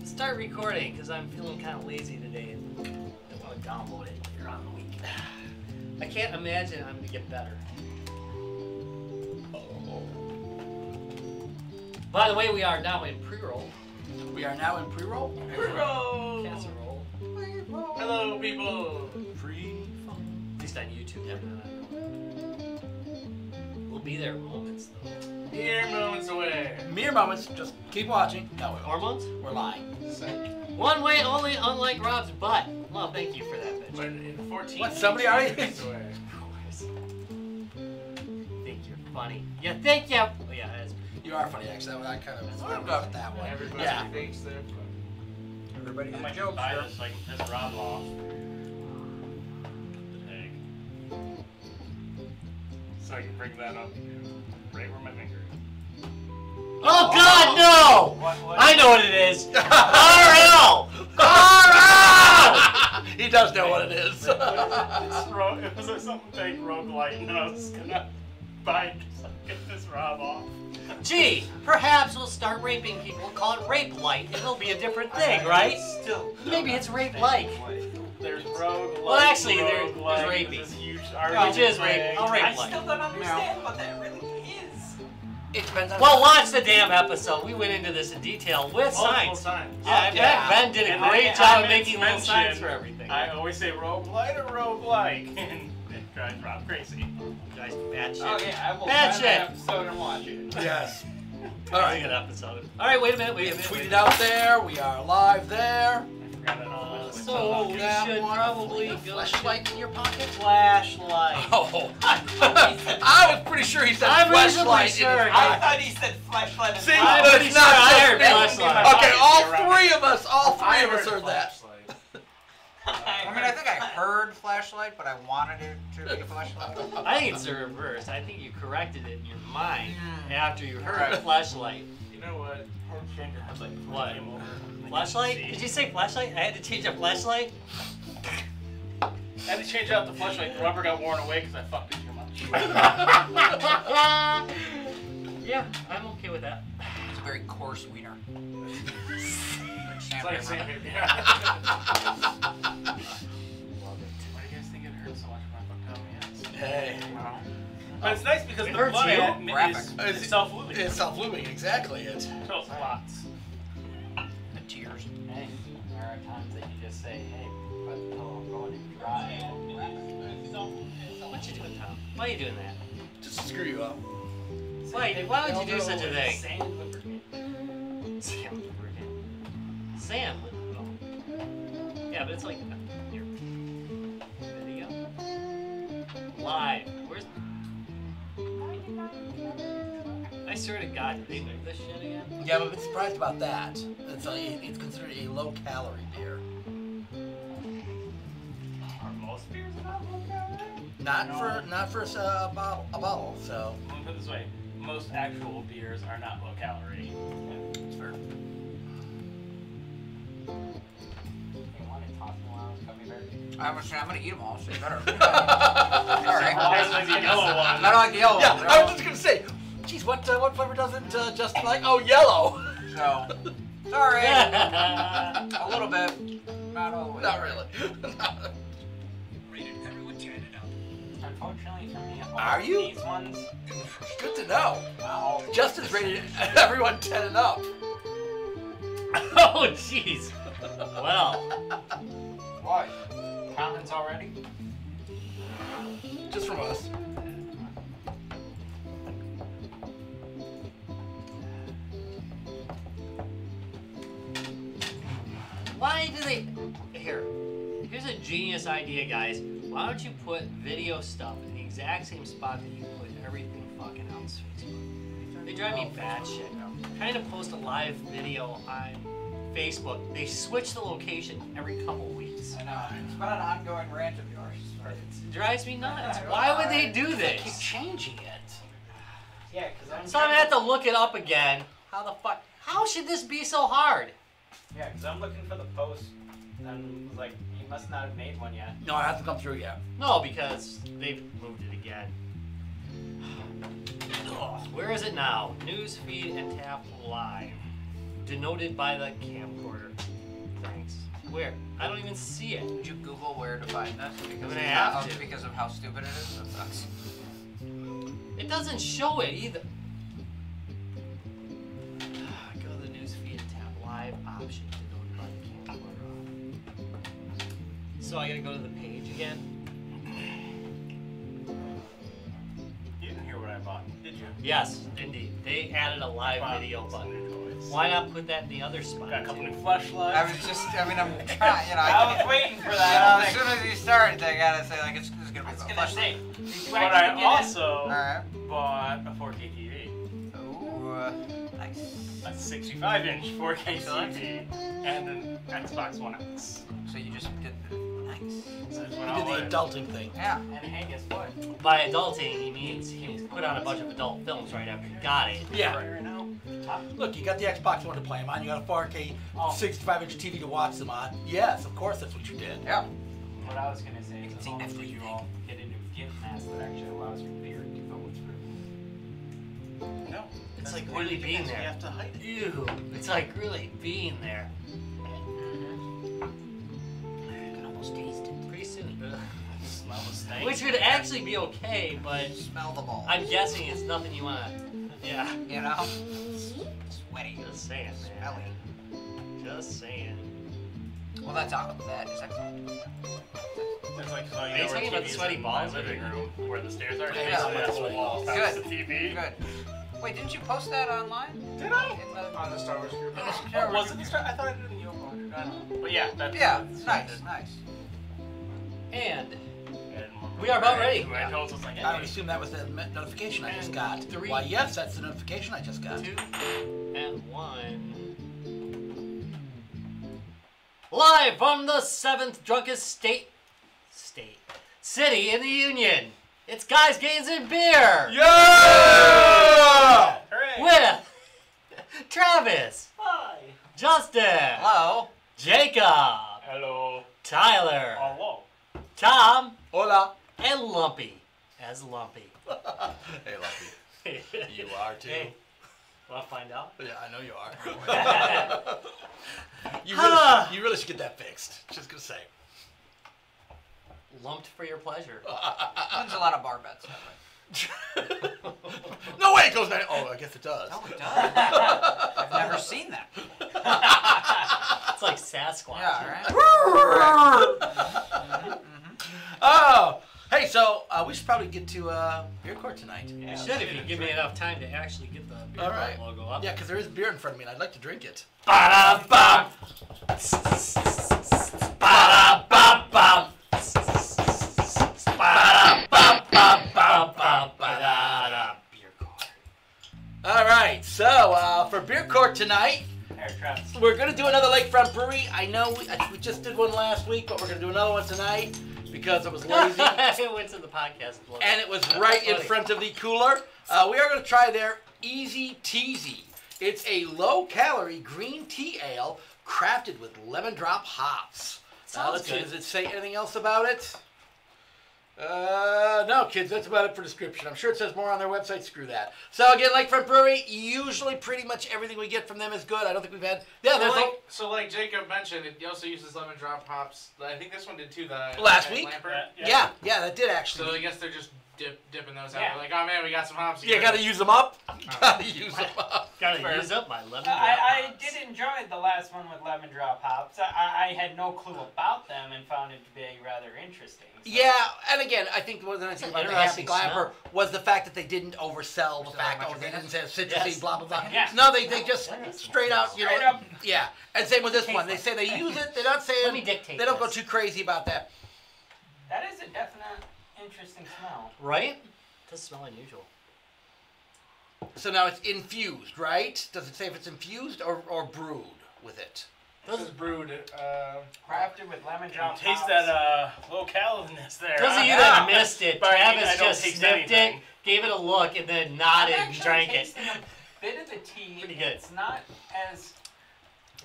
start recording because I'm feeling kind of lazy today and don't want to download it later on the week. I can't imagine I'm going to get better. By the way, we are now in pre-roll. We are now in pre-roll? Pre-roll! Casserole. Hello, people! Pre-phone. At least on YouTube. Yeah. We'll be there moments, though. Mere moments away. Mere moments. Just keep watching. No, Hormones? we're lying. One way only, unlike Rob's butt. Well, thank you for that, bitch. But in 14 What, somebody already- minutes away. Think you're funny. You think you... Oh, yeah, that's... You are funny, actually. I kind of went with that one. Everybody Yeah. thinks they're funny. Everybody I has might jokes buy here. this so I can piss Rob off. The tag. So I can bring that up right where my finger is. Oh, God, no! What? I know what it is. RL! RL! He does know what it is. It was something like roguelike, and I was gonna buy it so I can get this Rob off. Gee, perhaps we'll start raping people and call it rape light, and it'll be a different thing, right? Still. Maybe it's rape like. There's roguelike. Well, actually, there's roguelike, raping. This huge Which is rape. I'll rape I like. still don't understand what that really is. It depends on... Well, watch the damn episode. We went into this in detail with Multiple signs. times. Yeah, in fact, Ben did a And great I job meant making to little signs mention, for everything. I always say roguelite or roguelike, and it drives Rob crazy. You guys, bad shit. Oh yeah, I will Bad find shit. that episode and watch it. Yes. All right, good episode. All right, wait a minute. We Wait a have minute. tweeted out there. We are live there. I forgot it all. So we That should one. probably A go. flashlight in your pocket? Flashlight. Oh. I was pretty sure he said I'm reasonably flashlight. sure. I thought he said flashlight. And See, I'm but pretty it's sure not I just heard me. flashlight. Okay, all three of us heard that. I mean, I think I heard flashlight, but I wanted it to be flashlight. I think it's the reverse. I think you corrected it in your mind after you heard flashlight. You know what? Change your headlight before What? you came over. Flashlight? Did you say flashlight? I had to change a flashlight? I had to change out the flashlight. The rubber got worn away because I fucked it too much. Yeah, I'm okay with that. It's a very coarse wiener. It's like sandpaper. Yeah. Why do you guys think it hurts so much when I fucked out my ass? Hey. But it's nice because It the hurts blood you. is self-lubing. It's self-lubing, exactly. It. Kills lots. The tears. Hey, there are times that you just say, hey, put the pillow, I'm going to dry. What you doing, Tom? Why are you doing that? Just to screw you up. Why would you do such a thing? Sand lubricant. Sam lubricant. Sam. Oh. Yeah, but it's like here. Video. Live. Where's? I swear to God, did they make this shit again? Yeah, but I'm a bit surprised about that. It's considered a low-calorie beer. Are most beers not low calorie? Not for a bottle. So Let me put it this way: most actual beers are not low calorie. it's fair. I'm gonna eat them all, so you better. Alright. The yellow one. I don't like the yellow Yeah, one. I was just gonna say, geez, what flavor doesn't Justin like? Oh, yellow. So, sorry. A little bit. Not all the way. Not really. Unfortunately for me, all Are you? these ones, Good to know. all Justin's rated everyone 10 and up. Oh, jeez. Well, What? Comments already? Just from us. why do they? Here, here's a genius idea, guys. Why don't you put video stuff in the exact same spot that you put everything fucking else Facebook? They drive me bad shit. Trying to post a live video on Facebook, they switch the location every couple weeks. I know. It's been an ongoing rant of yours. It drives me nuts. Why would they do Keep this? changing it. Yeah, because So I'm gonna have to look it up again. How the fuck? How should this be so hard? Yeah, because I'm looking for the post, and was like, you must not have made one yet. No, it hasn't come through yet. No, because they've moved it again. Ugh, where is it now? Newsfeed and tap live. denoted by the camcorder. Thanks. Where? I don't even see it. Did you Google where to find this? I'm gonna have to. Because of how stupid it is? That sucks. It doesn't show it either. Go to the news feed and tap live option denoted by the camcorder. So I gotta go to the page again. You didn't hear what I bought, did you? Yes, indeed. They added a live video button. Why not put that in the other spot? Got a couple too? new flashlights. I'm trying, you know. I was waiting for You that. know, as soon as you start, they gotta say, like, it's gonna be I was a gonna flashlight. say. But I also Alright. bought a 4K TV. Ooh, nice. A 65-inch 4K TV and an Xbox One X. So you just did the nice. So I just You went did all the in. adulting thing. Yeah. And hey, guess what? By adulting, he means he put on a bunch of adult films right after he got it. Yeah. Right now. Look, you got the Xbox One to play them on. You got a 4K Oh. 65-inch TV to watch them on. Yes, of course that's what you did. Yeah. What I was gonna say You is, can as see long as everything. you all get a new gift mask that actually allows your beard to go through. No. It's that's like the way really we do being this. there. We have to hide it. Ew. It's like really being there. You can almost taste it. Pretty soon. Smell the stank. Which would actually be okay, but Smell the balls. I'm guessing it's nothing you wanna. Yeah. You know? Sweaty. Just saying, man. Smelly. Just saying. Well, that's out of that. Is that It's like, so Are you where talking about the TV is sweaty in balls my or living the- room, where the stairs are. Yeah, Basically, that's that whole what wall it that's is. the TV. good? Wait, didn't you post that online? Did I? In the, On the Star Wars group. in the Oh, Star Wars was it the Star? I thought I did it in the Yoko 100. I don't know. But yeah, that's Yeah, that's what I nice, did. nice. And And We are about ready. Who I told was like, I would assume that was the notification I just And got. 3, Why, yes, that's the notification I just got. 2, and 1. Live from the 7th drunkest city in the Union. It's Guys, Games, and Beer. Yeah! Hooray! With Travis, Hi. Justin, Hello. Jacob, Hello. Tyler, Hello. Tom, Hola. and Lumpy as Lumpy. Hey, Lumpy. You are too. Hey, wanna find out? Yeah, I know you are. Ah. you really should get that fixed. Just gonna say. Lumped for your pleasure. There's a lot of bar bets that way. No way it goes down. Oh, I guess it does. Oh, it does. I've never seen that. It's like Sasquatch. Yeah, right? Oh, hey, so we should probably get to beer court tonight. You should if you give me enough time to actually get the beer All right. logo up. Yeah, because there is beer in front of me, and I'd like to drink it. Ba-da-bum. Ba-da-bum-bum. Ba-da-bum-bum-bum. Ba-da-da. Beer court. All right, so for beer court tonight, There, Travis. we're gonna do another Lakefront Brewery. I know we just did one last week, but we're gonna do another one tonight because I was lazy. It went to the podcast. And it was right in front of the cooler. We are going to try their Easy Teasy. It's a low-calorie green tea ale crafted with lemon drop hops. Sounds Let's see, good. does it say anything else about it? No, kids, that's about it for description. I'm sure it says more on their website. Screw that. So again, Lakefront Brewery, usually pretty much everything we get from them is good. I don't think we've had... Yeah, there's So like Jacob mentioned, it also uses lemon drop hops. I think this one did too. The Last week? Lampert. yeah, that did So actually. I guess they're just dipping those out. Yeah. They're like, oh man, we got some hops. You gotta use them up. Gotta use them up. Gotta Fair. use up my lemon. I drops. did enjoy the last one with lemon drop hops. I had no clue about them and found it to be rather interesting. So. Yeah, and again, I think one of the nice things It's an about the Happy interesting Glamper was the fact that they didn't oversell the So fact, much oh, they of it didn't say citrusy, Yes. blah, blah, blah. Yeah. No, they just straight out, you Straight know. up. Yeah, and same with this one. They say they use it, they're not Let me saying, dictate they don't go this. too crazy about that. That is a definite interesting smell. Right? It does smell unusual. So now it's infused, right? Does it say if it's infused or brewed with it? This is brewed. Crafted with lemon drop Taste hops. that low caloriness there. Those of you Yeah. that missed it, But I Travis don't just taste sniffed anything. it, gave it a look, and then I'm nodded and actually drank it. tasting a bit of the tea. Pretty good. It's not as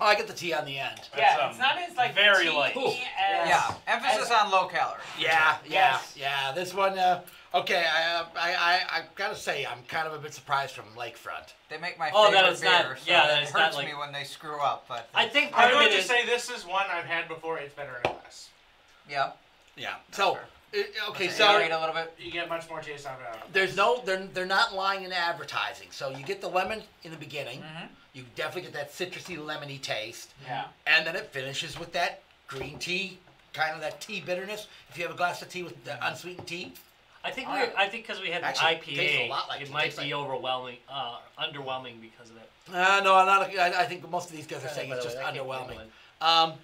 Oh, I get the tea on the end. yeah. It's not as like very tea light. as Yeah. Emphasis on low calorie. Yeah. Yes. This one, Okay, I gotta say, I'm kind of a bit surprised from Lakefront. They make my Oh, favorite that it's beer, not- so yeah, that it it's hurts not like- me when they screw up. But I think part I'm of going it to is. say this is one I've had before. It's better in glass. yeah. Yeah. So, okay, Does it so aerate a little bit. You get much more taste out of it. there's no, they're not lying in advertising. So you get the lemon in the beginning. Mm-hmm. You definitely get that citrusy, lemony taste, Yeah. and then it finishes with that green tea, kind of that tea bitterness. If you have a glass of tea with the unsweetened tea, I think Alright. I think because we had an Actually, it tastes a IPA, lot like it it might tastes be like- overwhelming, underwhelming because of that. no, I'm not. I think most of these guys are saying By it's the just way, I can't underwhelming. think of one.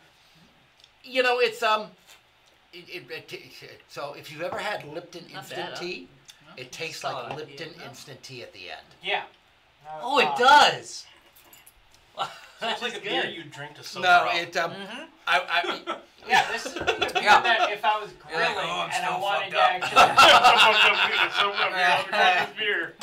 You know, it's so if you've ever had Lipton Not instant bad, huh? tea, it tastes Solid like IPA, Lipton no? instant tea at the end. Yeah. Oh, it does. That's It's like a good. beer you drink to sober No, up. it Mm-hmm. I Yeah, this is a beer Yeah. that if I was You're like, grilling "Oh, I'm and I still wanted fucked to up." actually, beer.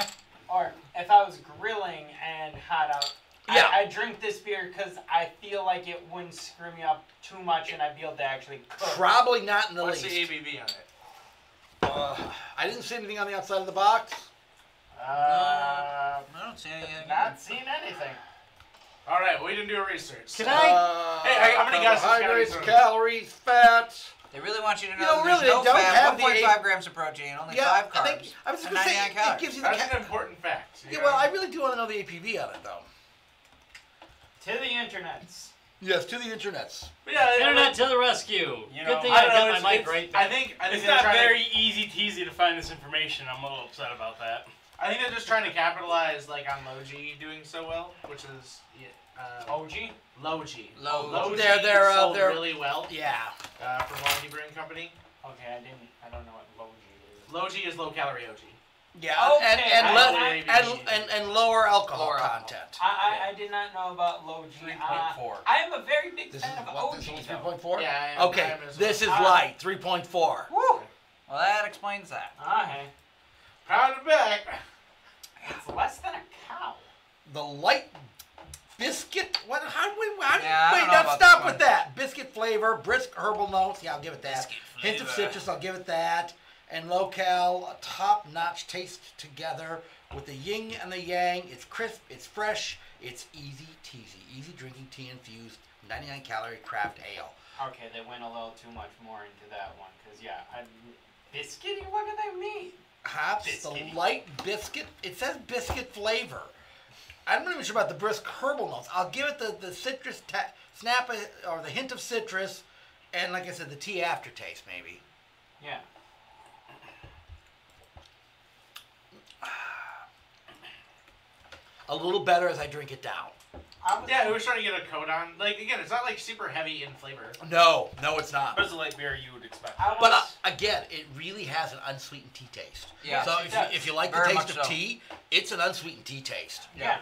or if I was grilling and hot out, Yeah. I drink this beer because I feel like it wouldn't screw me up too much and I'd be able to actually cook. probably not in the What's least. the ABV on it? I didn't see anything on the outside of the box. I don't see anything. Not seen anything. All right, we didn't do a research. Can I? Hey, how many guys has Carbohydrates, got calories, fat. They really want you to know, You know, there's really, no they don't fat, have the 1.5 grams of protein, only 5 carbs, I think I was just and gonna say 99 it calories. gives you the. That's an important fact. you Yeah, know? well, I really do want to know the APV on it, though. To the internets. Yes, to the internets. But yeah, Internet to the rescue. You Good know, thing I I don't got know, my it's- mic right I there. think It's they're not trying very easy to find this information. I'm a little upset about that. I think they're just trying to capitalize like on Logi doing so well, which is OG? Logi. Logi. Logi They're, sold they're- really well Yeah. from Logi Brewing Company. Okay, I don't know what Logi is. Logi is low calorie OG. Yeah, Okay, and lower alcohol Lower alcohol. content. I did not know about Logi. 3.4. I am a very big This fan is of what? OG. This is though. 3.4. Yeah, I am- I Okay, am as this is well. light, 3.4. Woo! Well, that explains that. Okay. Proud of back. It's less than a cow. The light biscuit. What? How do we? Yeah, I wait, don't know now about stop this with one. that. Biscuit flavor, brisk herbal notes. Yeah, I'll give it that. Biscuit Hint of flavor. citrus. I'll give it that. And low-cal, top-notch taste together with the yin and the yang. It's crisp. It's fresh. It's easy-teasy. Easy drinking tea infused 99-calorie craft ale. Okay, they went a little too much more into that one, cause yeah, biscuity. What do they mean? Hops, Biscuity. the light biscuit. It says biscuit flavor. I'm not even sure about the brisk herbal notes. I'll give it the citrus snap or the hint of citrus, and like I said, the tea aftertaste maybe. Yeah. A little better as I drink it down. Yeah, who was trying to get a coat on? Like again, it's not like super heavy in flavor. No, it's not. But it's a light beer you would expect. I But was- again, it really has an unsweetened tea taste. Yeah. So it does. if you like the Very taste much of so. tea, it's an unsweetened tea taste. Yeah.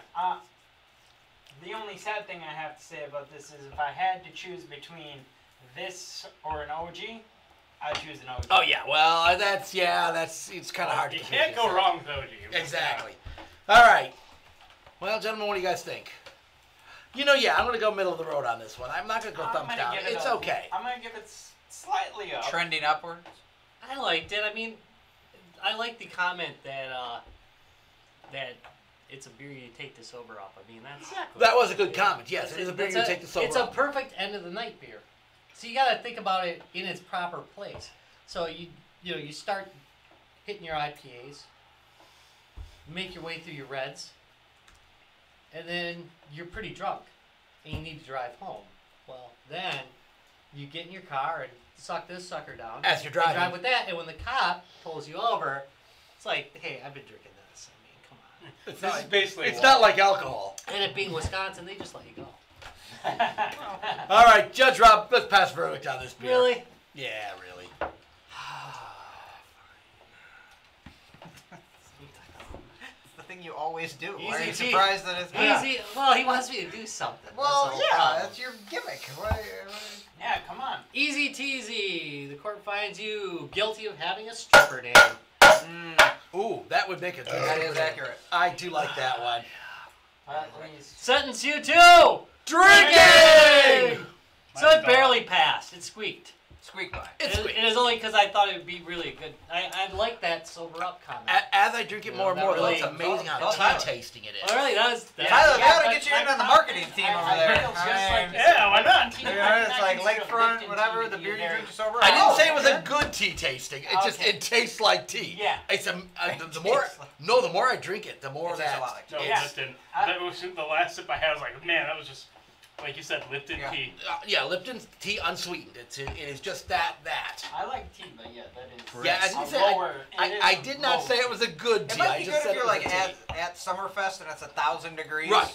The only sad thing I have to say about this is if I had to choose between this or an OG, I'd choose an OG. Oh yeah, well it's kind of hard to You compete can't go against wrong with OG. that. Exactly. All right. Well, gentlemen, what do you guys think? You know, yeah, I'm gonna go middle of the road on this one. I'm not gonna go I'm thumbs gonna down. give it It's a- okay. I'm gonna give it slightly up. Trending upwards. I liked it. I mean, I like the comment that it's a beer you take to sober up. I mean, that's That was a good comment. Yes, it is a beer you take the sober. It's a up. perfect end of the night beer. So you got to think about it in its proper place. So you start hitting your IPAs, make your way through your reds, and then you're pretty drunk, and you need to drive home. Well, then you get in your car and suck this sucker down. As you're and driving. drive with that, and when the cop pulls you over, it's like, hey, I've been drinking this. I mean, come on. It's This not, is basically it's not like alcohol. And it being Wisconsin, they just let you go. All right, Judge Rob, let's pass verdict on this beer. Really? Yeah, really. It's the thing you always do. Why are Easy you tea. surprised that it's not? Easy. Well, he wants me to do something. Well, That's the whole yeah, problem. that's your gimmick. Why- Yeah, come on. Easy teasy. The court finds you guilty of having a stripper name. Ooh, that would make it. That is accurate. I do like that one. At least. Sentence you to Drinking! So it barely passed. It squeaked. Squeak by. It's It sweet. is only because I thought it would be really good. I like that sober up comment. As I drink it Yeah, more and that more, really- it's amazing how Well, Tyler. tea-tasting it is. Oh, really? That was. That, Tyler, they ought to but get you my in on the comment marketing is, team I over there. feel just like you Yeah, said, why not? tea, You I know, cannot it's like consider lakefront, Lipton whatever, tea the to beer be you very- drink sober. I didn't Oh, say it was okay. a good tea tasting. It just Okay. it tastes like tea. Yeah. It's the more the more I drink it, the more It tastes that a lot like No, tea. Yeah. Lipton. I- That was the last sip I had. I was like, man, that was just like you said, Lipton Yeah. tea. yeah, Lipton's tea unsweetened. It is just that. I like tea, but yeah, that is. Yeah, I a didn't say lower, it I is did not low. say it was a good tea. It might I be just good said if you're it was like a tea. at Summerfest and it's 1,000 degrees. Right.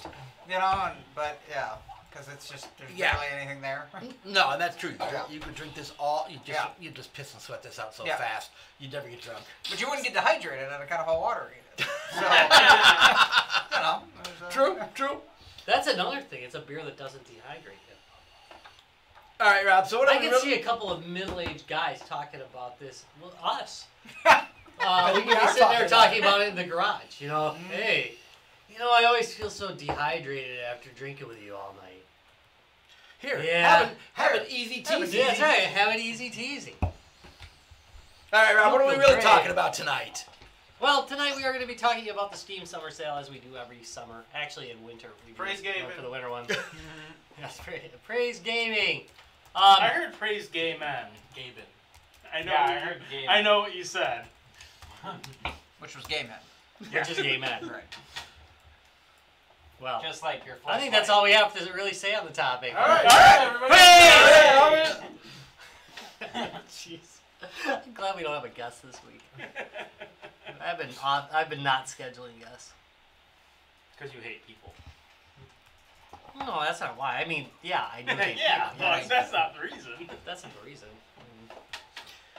You know, but yeah, because it's just there's Yeah. barely anything there. No, and that's true. Yeah. You could drink this all. Yeah. You just piss and sweat this out so Yeah. fast. You'd never get drunk. But you wouldn't get dehydrated on the kind of hot water either. So, you know. True. That's another thing. It's a beer that doesn't dehydrate you. All right, Rob. So what I are we can really- see a couple of middle-aged guys talking about this. Well, us. I We think we can be are sitting there talking talking about about it in the garage. You know, hey, I always feel so dehydrated after drinking with you all night. Here, Yeah. have an easy tea. Yeah, that's right. Have it easy teasy. All right, Rob. What are we Feel really great. talking about tonight? Well, tonight we are going to be talking about the Steam Summer Sale as we do every summer. Actually, in winter. We Praise do it gaming. for the winter one. Yes, praise gaming. I heard praise gay men. Gaben. I know. Yeah, what I you- heard gay I know what you said. Which was gay men. Which is gay men. Right. Well, Just like your. I think that's all we have to really say on the topic. All right, everybody. Jeez. I'm glad we don't have a guest this week. I've been not scheduling guests. Because you hate people. No, that's not why. I mean, yeah, I do hate Yeah, people. no, that's not the reason. That's not the reason.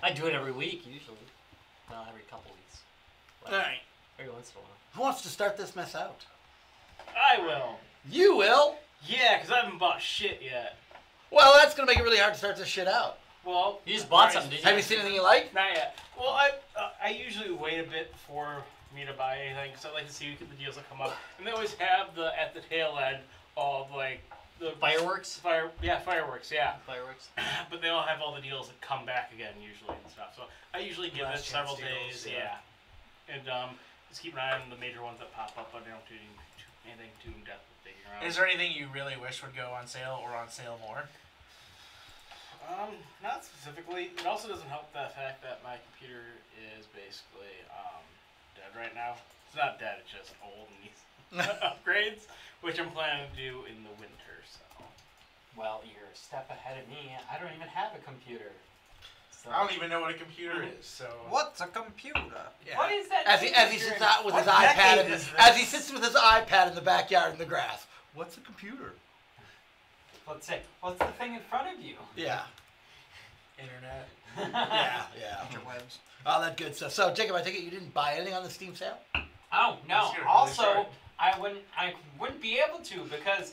I do it every week usually. Well, every couple weeks. All right. Every once in a while. Who wants to start this mess out? I will. You will. Yeah, because I haven't bought shit yet. Well, that's gonna make it really hard to start this shit out. Well, You just bought price- something, did you? Have you seen anything you like? Not yet. Well, I usually wait a bit before me to buy anything because I like to see the deals that come up, and they always have at the tail end of like the Fireworks? fireworks, yeah. Fireworks. But they all have all the deals that come back again usually and stuff. So I usually give it Last several chance deals, days, yeah. and just keep an eye on the major ones that pop up. But I don't do anything too in depth with digging around. Is there anything you really wish would go on sale or on sale more? Not specifically. It also doesn't help the fact that my computer is basically dead right now. It's not dead, it's just old and needs upgrades, which I'm planning to do in the winter, so. Well, you're a step ahead of me. I don't even have a computer. So. I don't even know what a computer is, so. What's a computer? Yeah. What is that? As thing he that sits you're- out with his What iPad, decade in is the, as he this? sits with his iPad in the backyard in the grass. What's a computer? Let's say, what's the thing in front of you? Yeah. Internet. Yeah. Interwebs. All that good stuff. So, Jacob, I take it you didn't buy anything on the Steam sale? Oh no! Let's get it really Also, short. I wouldn't be able to because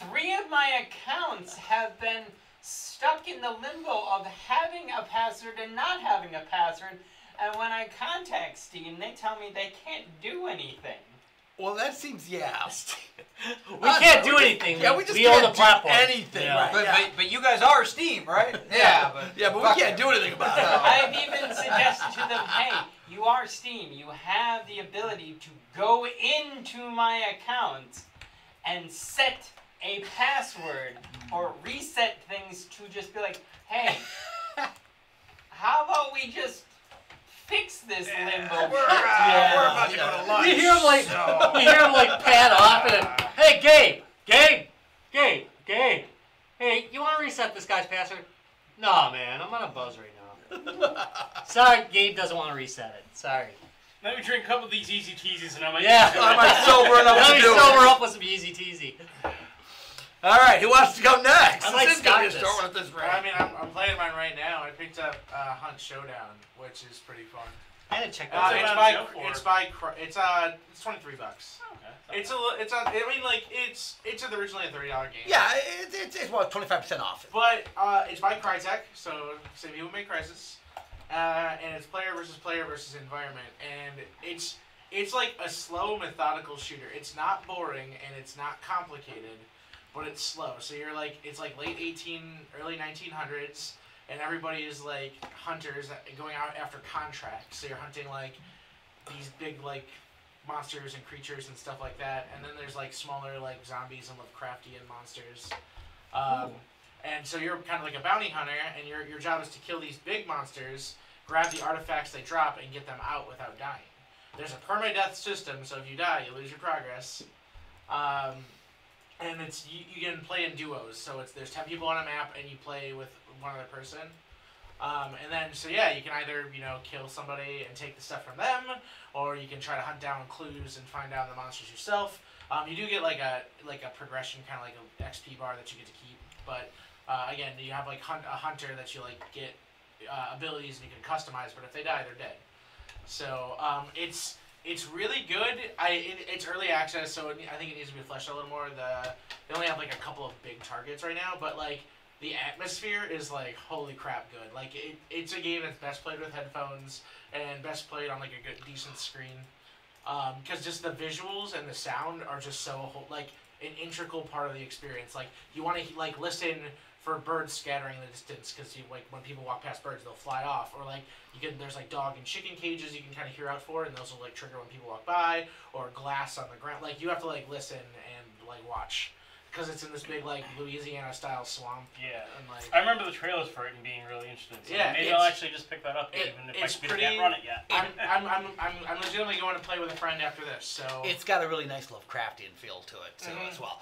3 of my accounts have been stuck in the limbo of having a password and not having a password. And when I contact Steam, they tell me they can't do anything. Well, that seems, yeah. We can't do anything. Yeah, we just we own can't the platform. do anything. Yeah. Right, But, yeah. but you guys are Steam, right? Yeah, but yeah, but fuck we can't you. do anything about it. I've even suggested to them, hey, you are Steam. You have the ability to go into my account and set a password or reset things to just be like, hey, how about we just fix this limbo? We're shit about to together?" go to lunch. You hear him like, so- you hear him like pad off and then, hey, Gabe, hey, you want to reset this guy's password? No, man, I'm on a buzz right now. Sorry, Gabe doesn't want to reset it. Sorry. Let me drink a couple of these easy teasies and I might. Yeah. I might sober enough Let to me do sober it. up with some easy teasy. All right, who wants to go next? I might This is going to be a start short this. one at this I rate. mean, I'm playing mine right now. I picked up Hunt Showdown, which is pretty fun. I didn't check Uh, that it's out. by Joe for? it's by it's $23. Okay. It's I mean like it's originally a $30 game. Yeah, it's what, 25% off. But it's by Crytek, so same people make Crysis, and it's player versus environment, and it's like a slow, methodical shooter. It's not boring and it's not complicated, but it's slow. So you're like it's like late early 1900s. and everybody is like hunters going out after contracts. So you're hunting like these big like monsters and creatures and stuff like that, and then there's like smaller like zombies and Lovecraftian monsters. And so you're kind of like a bounty hunter, and your job is to kill these big monsters, grab the artifacts they drop, and get them out without dying. There's a permadeath system, so if you die, you lose your progress. And it's you can play in duos, so there's 10 people on a map, and you play with one other person. And then so yeah, you can either kill somebody and take the stuff from them, or you can try to hunt down clues and find out the monsters yourself. You do get like a progression, kind of like an XP bar that you get to keep, but again, you have like a hunter that you like get abilities and you can customize, but if they die, they're dead. So it's really good. It's early access, so I think it needs to be fleshed out a little more. They only have like a couple of big targets right now, but like the atmosphere is like holy crap good. Like it's a game that's best played with headphones and best played on like a good decent screen, because just the visuals and the sound are just so like an integral part of the experience. Like you want to like listen for birds scattering in the distance, because like when people walk past birds, they'll fly off, or like there's like dog and chicken cages you can kind of hear out for, and those will like trigger when people walk by, or glass on the ground. Like you have to like listen and like watch, because it's in this big like Louisiana style swamp. Yeah, and like I remember the trailers for it and being really interested. So yeah, maybe I'll actually just pick that up, even if I can't run it yet. I'm legitimately going to play with a friend after this. So It's got a really nice Lovecraftian feel to it too, as well.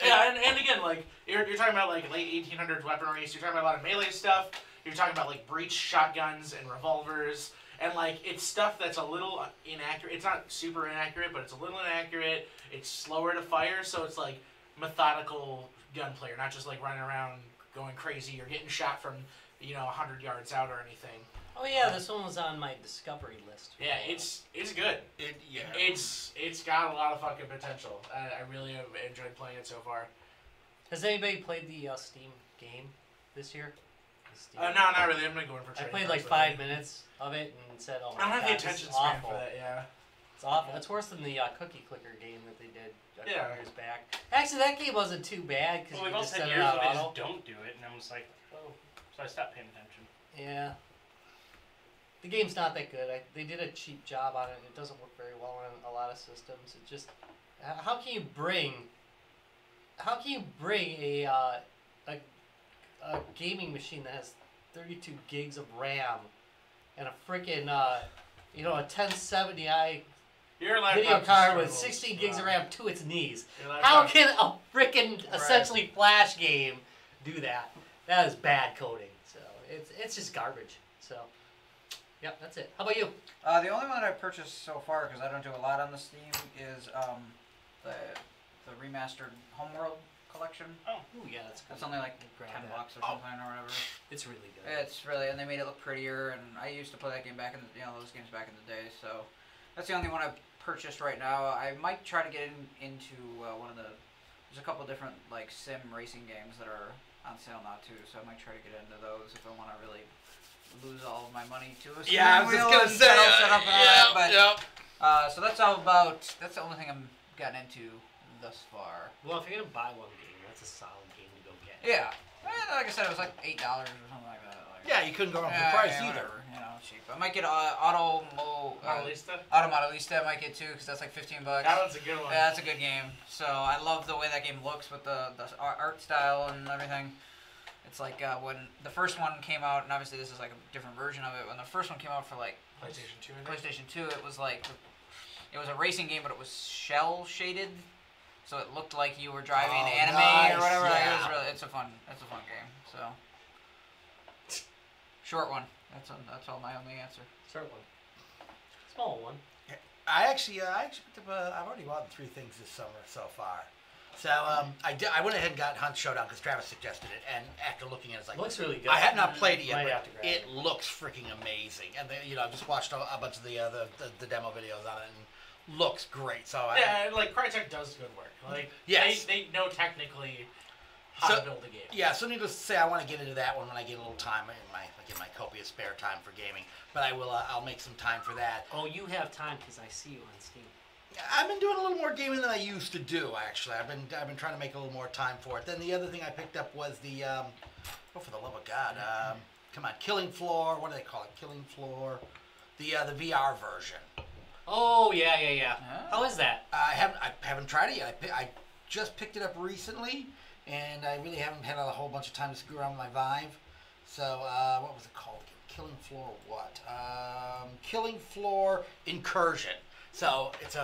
Yeah, and again, like you're talking about like late 1800s weaponry. So you're talking about a lot of melee stuff. You're talking about like breech shotguns and revolvers, and like it's stuff that's a little inaccurate. It's not super inaccurate, but it's a little inaccurate. It's slower to fire, so it's like methodical gunplay, not just like running around going crazy or getting shot from 100 yards out or anything. Oh yeah, this one was on my discovery list. Yeah, it's good. It's got a lot of fucking potential. I really have enjoyed playing it so far. Has anybody played the Steam game this year? No, not really. I'm not going for I trading played like cards 5 minutes of it and said, "Oh my I don't have god, the this attention is span awful." for that. Yeah. It's awful. It's worse than the Cookie Clicker game that they did a couple Yeah. years back. Actually, that game wasn't too bad because Well, you we've just also set had it years out where they auto. just don't do it, and I'm just like, oh, so I stopped paying attention. Yeah. The game's not that good. They did a cheap job on it. It doesn't work very well on a lot of systems. It just, how can you bring a gaming machine that has 32 gigs of RAM and a freaking a 1070i Your video laptop's card with struggles. 16 gigs of RAM to its knees? Your How laptop- can a freaking Right. essentially flash game do that? That is bad coding. So it's just garbage. So, yep, that's it. How about you? The only one that I've purchased so far, because I don't do a lot on the Steam, is the remastered Homeworld collection. Oh, yeah, that's good. It's only like Grab $10 that. or something or whatever. It's really good. It's really, and they made it look prettier. And I used to play that game back in those games back in the day. So that's the only one I've purchased right now. I might try to get into one of the. There's a couple different like sim racing games that are on sale now too. So I might try to get into those if I want to really lose all of my money to a steering Yeah, I was just wheel gonna and say. set up and all that. But Yep. so that's all about. That's the only thing I'm gotten into thus far. Well, if you're gonna buy one game, that's a solid game to go get. Yeah, like I said, it was like $8 or something like that. Like, Yeah, you couldn't go wrong with the price either. whatever, cheap. I might get Auto Modelista? Modelista. I might get too, because that's like $15. That one's a good one. Yeah, that's a good game. So I love the way that game looks with the art style and everything. It's like when the first one came out, and obviously this is like a different version of it. When the first one came out for like PlayStation 2. PlayStation 2, it was like it was a racing game, but it was shell shaded, so it looked like you were driving anime nice, or whatever. Like, yeah. it's a fun game. So short one. That's all my only answer. Short one. Small one. I actually picked up. I've already bought 3 things this summer so far. So I went ahead and got Hunt Showdown because Travis suggested it, and after looking at it, it's like Looks really good. I have not played it yet, Might but have to grab it looks freaking amazing. And I just watched a bunch of the demo videos on it, and looks great. So Yeah, and like Crytek does good work. Like Yes. they know technically how to build a game. Yeah, so needless to say, I want to get into that one when I get a little time in my copious spare time for gaming. But I will. I'll make some time for that. Oh, you have time because I see you on Steam. I've been doing a little more gaming than I used to do. Actually, I've been trying to make a little more time for it. Then the other thing I picked up was the for the love of God, come on, Killing Floor. What do they call it? Killing Floor. The VR version. Oh yeah. Ah. How is that? I haven't tried it yet. I just picked it up recently, and I really haven't had a whole bunch of time to screw around with my Vive. So what was it called? Killing Floor what? Killing Floor Incursion. So it's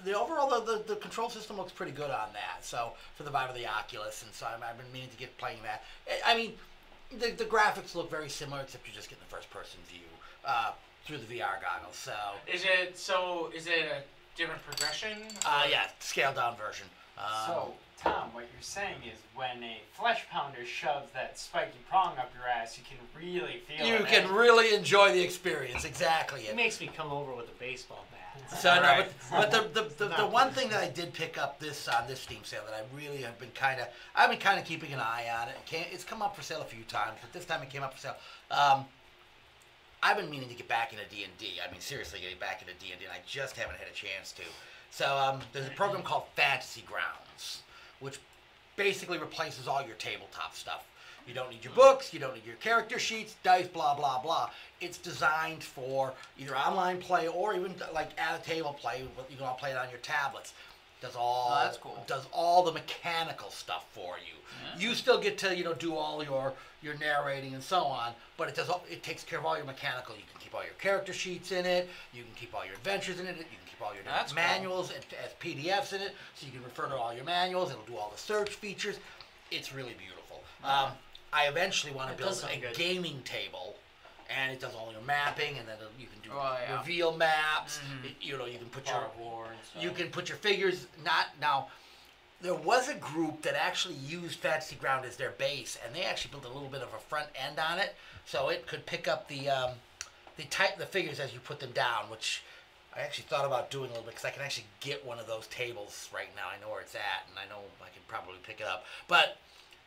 the overall the control system looks pretty good on that. So for the Vive of the Oculus, and so I've been meaning to get playing that. I mean, the graphics look very similar, except you're just getting the first person view through the VR goggles. So Is it a different progression? yeah, scaled down version. So, Tom, what you're saying is when a flesh pounder shoves that spiky prong up your ass, you can really feel it. You can really enjoy the experience. Exactly. It makes me come over with a baseball bat. So Right. no, but the one thing that I did pick up on this Steam sale that I really have been I've been keeping an eye on it. It's come up for sale a few times, but this time it came up for sale. I've been meaning to get back into D&D. I mean, seriously, getting back into D&D, and I just haven't had a chance to. So there's a program called Fantasy Grounds, which basically replaces all your tabletop stuff. You don't need your books, you don't need your character sheets, dice, blah, blah, blah. It's designed for either online play or even like at a table play. You can all play it on your tablets. That's cool. Does all the mechanical stuff for you. Yeah. You still get to do all your narrating and so on, but it takes care of all your mechanical. You can keep all your character sheets in it. You can keep all your adventures in it. You can keep all your manuals as PDFs in it, so you can refer to all your manuals. It'll do all the search features. It's really beautiful. I eventually want to build a gaming table. And it does all your mapping, and then you can do reveal maps. You can put you can put your figures. Now, there was a group that actually used Fantasy Ground as their base, and they actually built a little bit of a front end on it, so it could pick up the figures as you put them down, which I actually thought about doing a little bit because I can actually get one of those tables right now. I know where it's at, and I know I can probably pick it up, but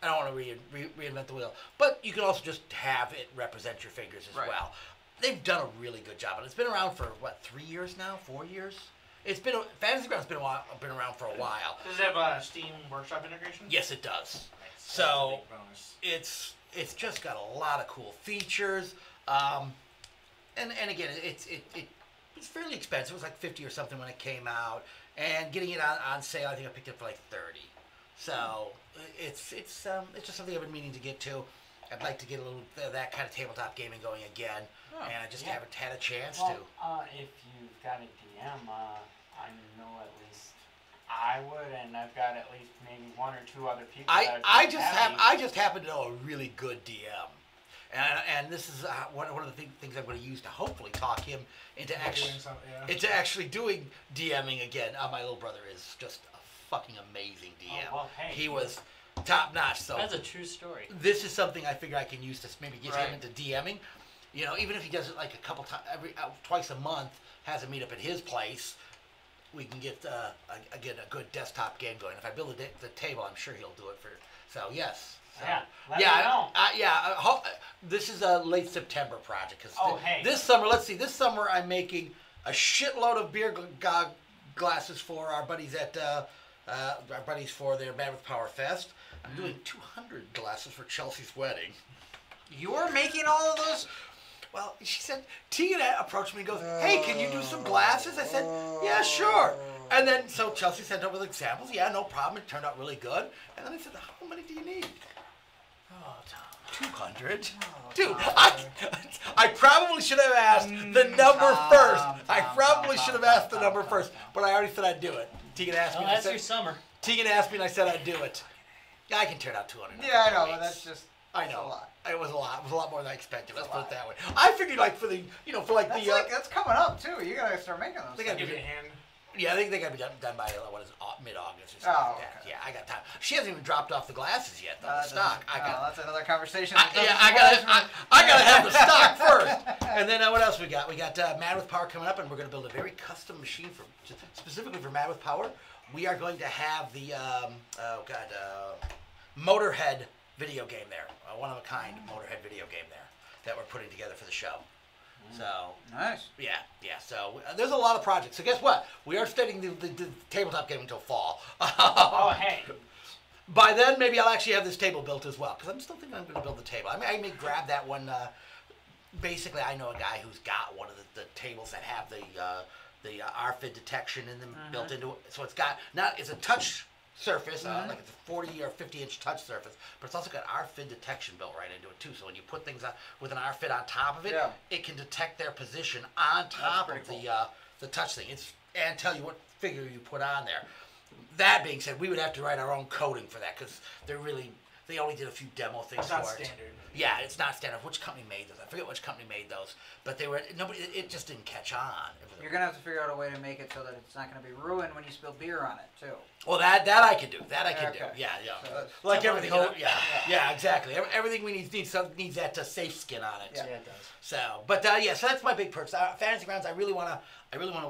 I don't want to reinvent the wheel. But you can also just have it represent your figures as well. They've done a really good job, and it's been around for 3 years now, 4 years. Fantasy Ground's been around for a while. Does it have a Steam Workshop integration? Yes, it does. Nice. So That's a big bonus. it's just got a lot of cool features, and again it's fairly expensive. It was like $50 or something when it came out, and getting it on sale, I think I picked it up for like $30. So it's just something I've been meaning to get to. I'd like to get a little that kind of tabletop gaming going again, and I just haven't had a chance to. If you've got a DM, I know at least I would, and I've got at least maybe 1 or 2 other people. I just happen to know a really good DM, and this is one of the things I'm going to use to hopefully talk him into actually doing DMing again. My little brother is just a fucking amazing DM. Oh, well, hey. He was top notch. So that's a true story. This is something I figure I can use to maybe get him into DMing. Even if he does it like a couple times, twice a month, has a meetup at his place, we can get a good desktop game going. If I build the table, I'm sure he'll do it for. So yes. So, let me know. This is a late September project because this summer. Let's see. This summer I'm making a shitload of beer glasses for our buddies at for their Man with Power Fest. I'm doing 200 glasses for Chelsea's wedding. You're making all of those? Well, she said, Tina approached me and goes, hey, can you do some glasses? I said, yeah, sure. And then, so Chelsea sent over the examples. Yeah, no problem. It turned out really good. And then I said, how many do you need? Oh, Tom, 200. Dude, I probably should have asked the number first. I probably should have asked the number first, but I already said I'd do it. Tegan asked me. That's your summer. Tegan asked me, and I said I'd do it. Yeah, I can turn out 200. Yeah, I know, but that's just. I know. A lot. It was a lot. It was a lot more than I expected. Let's put it that way. I figured like for the, that's coming up too. You gotta start making those. They gotta Give it a hand. Yeah, I think they gotta be done by mid-August or something like that. Okay. Yeah, I got time. She hasn't even dropped off the glasses yet. The stock. That's another conversation. I gotta have the stock first. And then what else we got? We got Mad with Power coming up, and we're gonna build a very custom machine specifically for Mad with Power. We are going to have the Motorhead video game there, one of a kind Motorhead video game there that we're putting together for the show. So nice. Yeah. So there's a lot of projects. So guess what? We are studying the tabletop game until fall. by then, maybe I'll actually have this table built as well, because I'm still thinking I'm going to build the table. I may grab that one. Basically, I know a guy who's got one of the tables that have the RFID detection in them built into it. So it's got it's a touch surface, like it's a 40 or 50 inch touch surface, but it's also got RFID detection built right into it too. So when you put things with an RFID on top of it, it can detect their position on top of the touch thing. And tell you what figure you put on there. That being said, we would have to write our own coding for that, because they only did a few demo things It's for not it. standard. Yeah, it's not standard. Which company made those? I forget which company made those, but it just didn't catch on. You're gonna have to figure out a way to make it so that it's not gonna be ruined when you spill beer on it too. Well, that I can do. That I can do. Okay. Yeah. So Like everything. Yeah, exactly. Everything we needs that safe skin on it. Yeah, it does. So, but so that's my big perks. Fantasy Grounds. I really wanna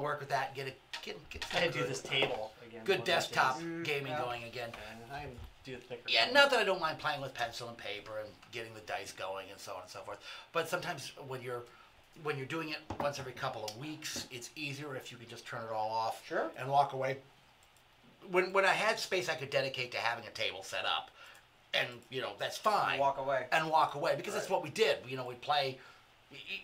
work with that. And get I had to do this table again. good one of those desktop days. gaming going again. And I do the thicker. Yeah, not that I don't mind playing with pencil and paper and getting the dice going and so on and so forth. But sometimes when you're doing it once every couple of weeks, it's easier if you can just turn it all off and walk away. When I had space I could dedicate to having a table set up, and that's fine. Walk away Because that's what we did. We'd play.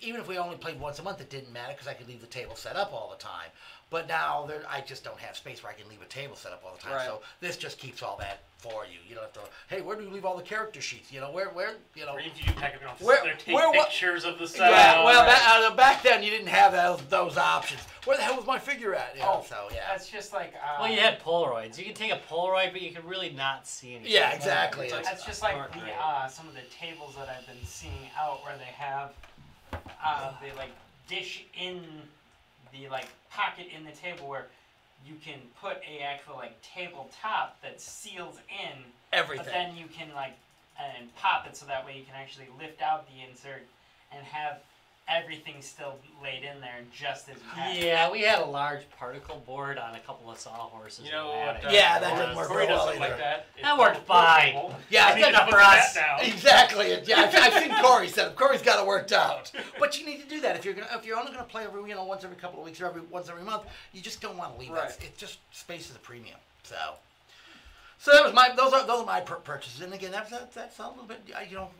Even if we only played once a month, it didn't matter, because I could leave the table set up all the time. But now I just don't have space where I can leave a table set up all the time. Right. So this just keeps all that for you. You don't have to. Hey, where do you leave all the character sheets? Where Or if you do pack it Where- take where- what- pictures of the set. Yeah, well, back then you didn't have those options. Where the hell was my figure at? So yeah. That's just like. Well, you had Polaroids. You could take a Polaroid, but you could really not see anything. Yeah, exactly. That's just like some of the tables that I've been seeing out where they have they dish in the pocket in the table where you can put a actual tabletop that seals in Everything. but then you can and pop it so that way you can actually lift out the insert and have everything still laid in there just as you have. Yeah, we had a large particle board on a couple of sawhorses. You know in the what? attic. Yeah, that didn't work Corey real does well something like either. that. That worked fine. Yeah, It's it's enough for that us. down. Exactly. Yeah, I've seen Corey set up. Corey's got it worked out. But you need to do that if you're only going to play once every couple of weeks or once every month. You just don't want to leave Right. it. It's just space is a premium. So that was those are my purchases. And again, that's a little bit.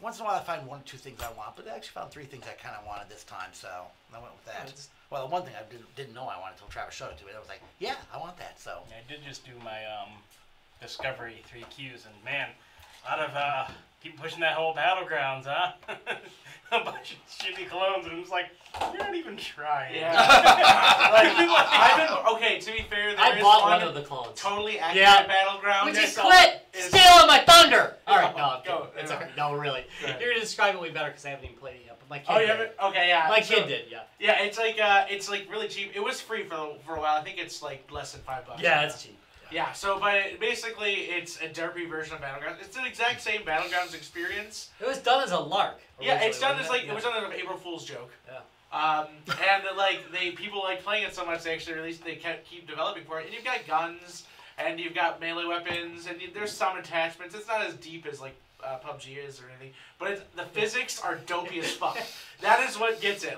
Once in a while I find one or two things I want, but I actually found three things I kind of wanted this time. So I went with that. Well, the one thing I didn't know I wanted until Travis showed it to me. I was like, yeah, I want that. So I did just do my Discovery 3Qs, and man, a lot of keep pushing that whole Battlegrounds, huh? A bunch of shitty clones, and it was like, you're not even trying. Yeah. Okay, to be fair, I bought one of the clones. totally accurate Yeah. Battleground. Would you quit stealing my thunder? All right, no, I'm Go. kidding. It's okay. No, really. You're gonna describe it way better because I haven't even played it yet. But my kid Oh, you did. haven't? Okay, yeah. My So- kid did, yeah. Yeah, it's like really cheap. It was free for a while. I think it's like less than $5. Yeah, it's cheap. Yeah. So, but basically, it's a derpy version of Battlegrounds. It's the exact same Battlegrounds experience. It was done as a lark. Yeah, it's done originally, as wasn't it was done as an April Fool's joke. Yeah. And people like playing it so much they actually they keep developing for it. And you've got guns, and you've got melee weapons, and there's some attachments. It's not as deep as PUBG is or anything, but the physics are dopey as fuck. That is what gets it.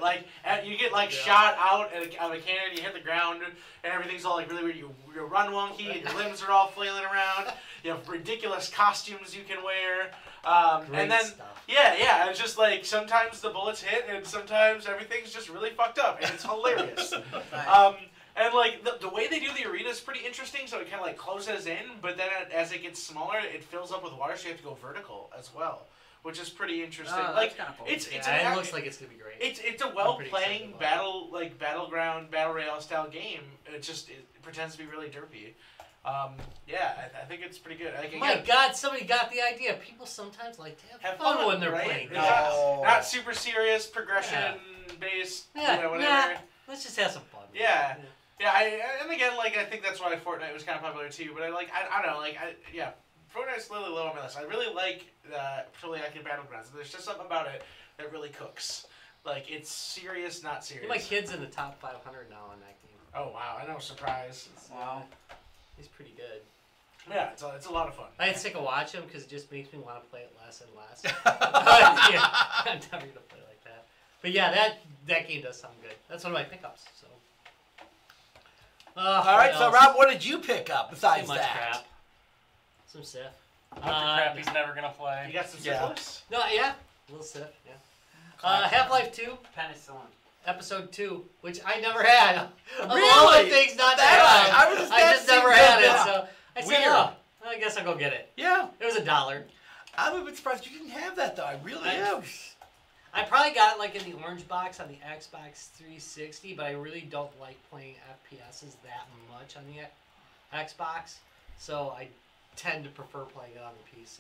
You get shot out of a cannon, you hit the ground, and everything's all really weird. You run wonky, and your limbs are all flailing around. You have ridiculous costumes you can wear. Great And then stuff. yeah, it's just sometimes the bullets hit, and sometimes everything's just really fucked up, and it's hilarious. And the way they do the arena is pretty interesting. So it kind of closes in, but then as it gets smaller, it fills up with water, so you have to go vertical as well, which is pretty interesting. Oh, that's kinda cool. It's Yeah, it looks like it's gonna be great. it's a pretty well-playing excited battleground battle royale style game. It pretends to be really derpy. I think it's pretty good. My God, somebody got the idea. People sometimes like to have fun when they're right? playing. It's No. not super serious progression based. Yeah, Whatever. nah, let's just have some fun. Yeah. Yeah, and again, I think that's why Fortnite was kind of popular too. But I don't know, Fortnite's really low on my list. I really like Totally Accurate Battlegrounds. There's just something about it that really cooks. It's serious, not serious. My kid's in the top 500 now on that game. Oh wow, I know, surprise. Wow, he's pretty good. Yeah, it's a lot of fun. I get sick of watching him because it just makes me want to play it less and less. But, yeah, I'm never gonna play like that. But yeah, that game does sound good. That's one of my pickups. So. all right. So Rob, what did you pick up besides Too much that? crap. Some Sith. Crap, he's never gonna You play. got some Yeah. syphilis? No, yeah. A little sip, yeah. Half-Life 2, Penicillin. Episode 2, which I never had. Of all the Really? things not to That- have, I was- I that just never seemed had good, it, yeah. so I said, Weird. oh, I guess I'll go get it. Yeah. It was $1. I'm a bit surprised you didn't have that, though. I really am. I probably got it like in the orange box on the Xbox 360, but I really don't like playing FPSs that much on the Xbox, so I tend to prefer playing it on the PC.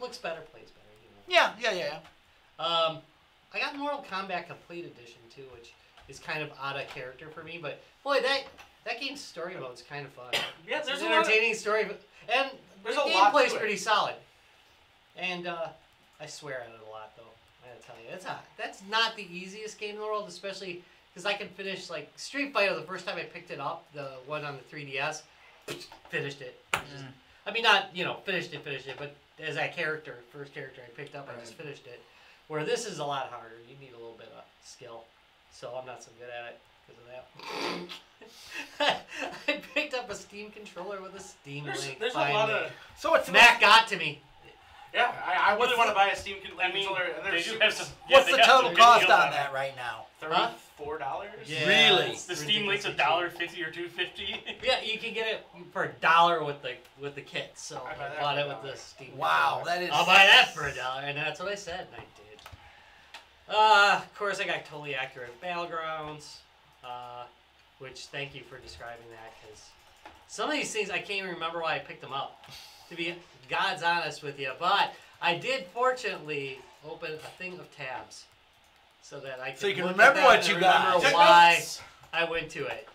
Looks better, plays better, you know. Yeah. I got Mortal Kombat Complete Edition too, which is kind of out of character for me, but boy, that game's story mode's kind of fun. Yeah, It's there's an a lot of- entertaining story, and There's the a lot gameplay's to it. pretty solid. And I swear at it a lot, though. I gotta tell you, that's not the easiest game in the world, especially because I can finish like Street Fighter. The first time I picked it up, the one on the 3DS, finished it. I mean, not finished it, but as that character, first character I picked up, I just finished it. Where this is a lot harder. You need a little bit of skill, so I'm not so good at it because of that. I picked up a Steam controller with a Steam Link. There's a lot finally. of... So what's Matt got to me. Yeah, I really want to buy a Steam I mean, controller. And they they're do super... have some. what's they the got some total good cost deals on it. that right now? $34? Yeah, Really? it's The Steam Link's ridiculously $1.50 or $2.50. Yeah, you can get it for $1 with the kit. So I buy I that bought for it with $1. the Steam. Wow, controller. that is. I'll buy that for $1, and that's what I said, and I did. Of course, I got Totally Accurate Battlegrounds, which thank you for describing that, because some of these things I can't even remember why I picked them up. To be God's honest with you, but I did fortunately open a thing of tabs so that I could So you can look remember at that what and you got. remember Take why notes. I went to it.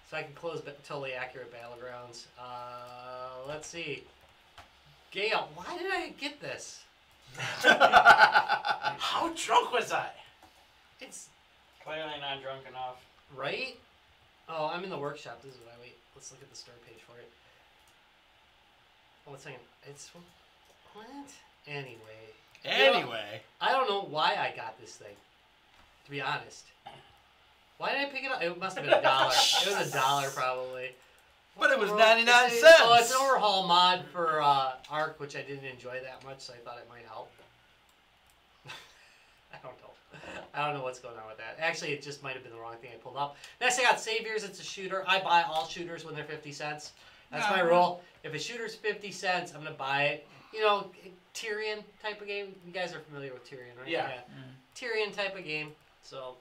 So I can close Totally Accurate Battlegrounds. Let's see. Gail, why did I get this? How drunk was I? It's Clearly not drunk enough. right. Oh, I'm in the workshop. This is what I wait. Let's look at the store page for it. Oh, 1 second. It's what? Anyway. Anyway. I don't know why I got this thing. To be honest. Why did I pick it up? It must have been $1. It was $1 probably. But it was Well, 99 it's cents. Oh, it's an overhaul mod for Arc, which I didn't enjoy that much, so I thought it might help. I don't know what's going on with that. Actually, it just might have been the wrong thing I pulled up. Next, I got Saviors. It's a shooter. I buy all shooters when they're 50 cents. That's my rule. If a shooter's 50 cents, I'm going to buy it. You know, Tyrion type of game. You guys are familiar with Tyrion, right? Yeah. Tyrion type of game. So,